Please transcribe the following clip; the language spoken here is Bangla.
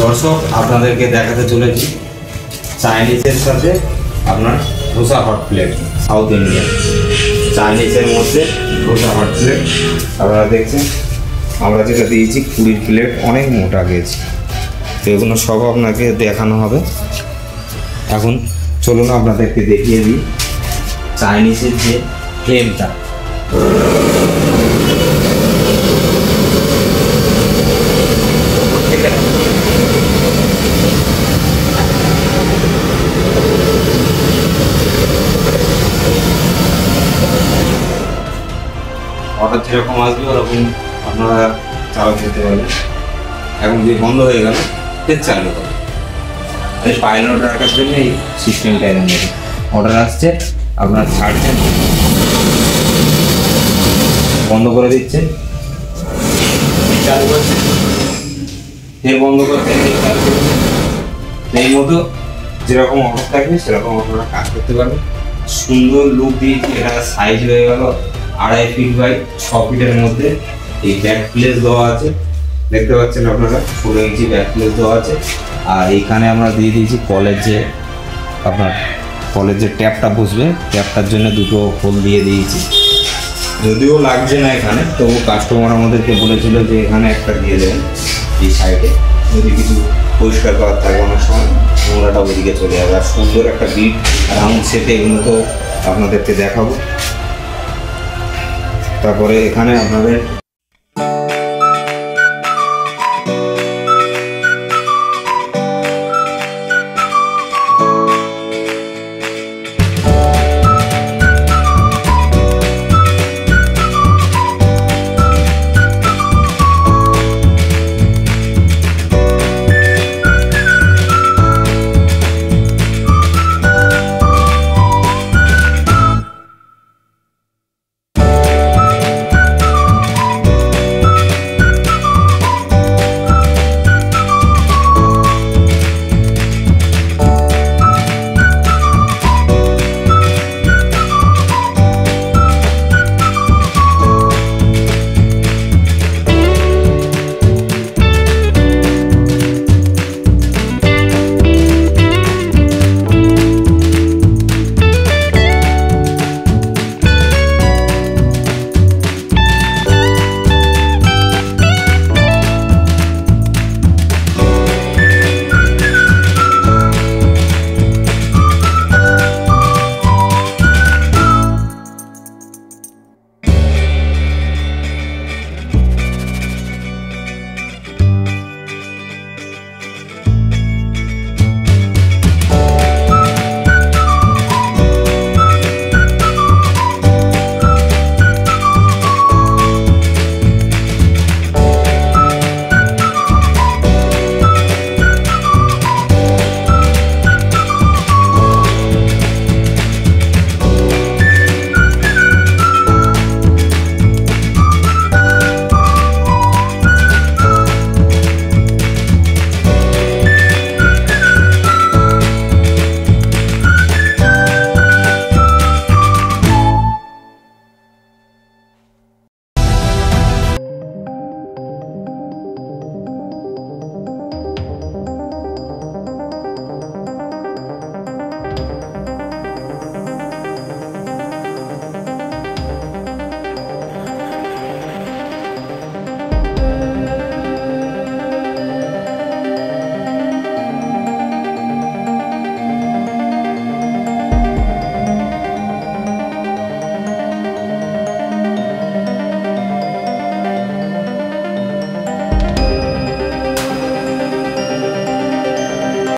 দর্শক আপনাদেরকে দেখাতে চলেছি চাইনিজের সাথে আপনার dosa hot plate, south Indian চাইনিজের মধ্যে ধোসা হট প্লেট আপনারা দেখছেন। আমরা যেটা দিয়েছি 20 প্লেট, অনেক মোটা গেজ। তো এগুলো সব আপনাকে দেখানো হবে। এখন চলুন আপনাদেরকে দেখিয়ে দিই চাইনিজের যে ফ্লেমটা। অর্ডার যেরকম আসবে ওরকম আপনারা চালু করতে পারবেন। এখন যে বন্ধ হয়ে গেল ফের চালু হবে। এই ফাইনাল অর্ডার রাখার জন্য এই সিস্টেমটা এরকম দেখুন। অর্ডার আসছে, আপনার ছাড়ছেন, বন্ধ করে দিচ্ছেন, চালু করছেন, ফের বন্ধ করছেন, চালু করছেন। এই মতো যেরকম অর্ডার থাকবে সেরকম আপনারা কাজ করতে পারবেন। সুন্দর লুক দিয়েছি। এটা সাইজ হয়ে গেল 2.5 ফিট বাই 6 ফিটের মধ্যে। এই ব্যাক প্লেস দেওয়া আছে, দেখতে পাচ্ছেন আপনারা 16 ইঞ্চি ব্যাক প্লেস দেওয়া আছে। আর এইখানে আমরা দিয়ে দিয়েছি কলের যে আপনার কলের যে ট্যাপটা বসবে, ট্যাপটার জন্য দুটো হোল দিয়ে দিয়েছি। যদিও লাগছে না এখানে, তবু কাস্টমার আমাদেরকে বলেছিল যে এখানে একটা দিয়ে দেবেন এই সাইডে, যদি কিছু পরিষ্কার করার থাকে অনেক সময় নোংরাটা ওইদিকে চলে যাবে। আর সুন্দর একটা বিট রাউন্ড শেপে এগুলো তো আপনাদেরকে দেখাবো। তারপরে এখানে আপনাদের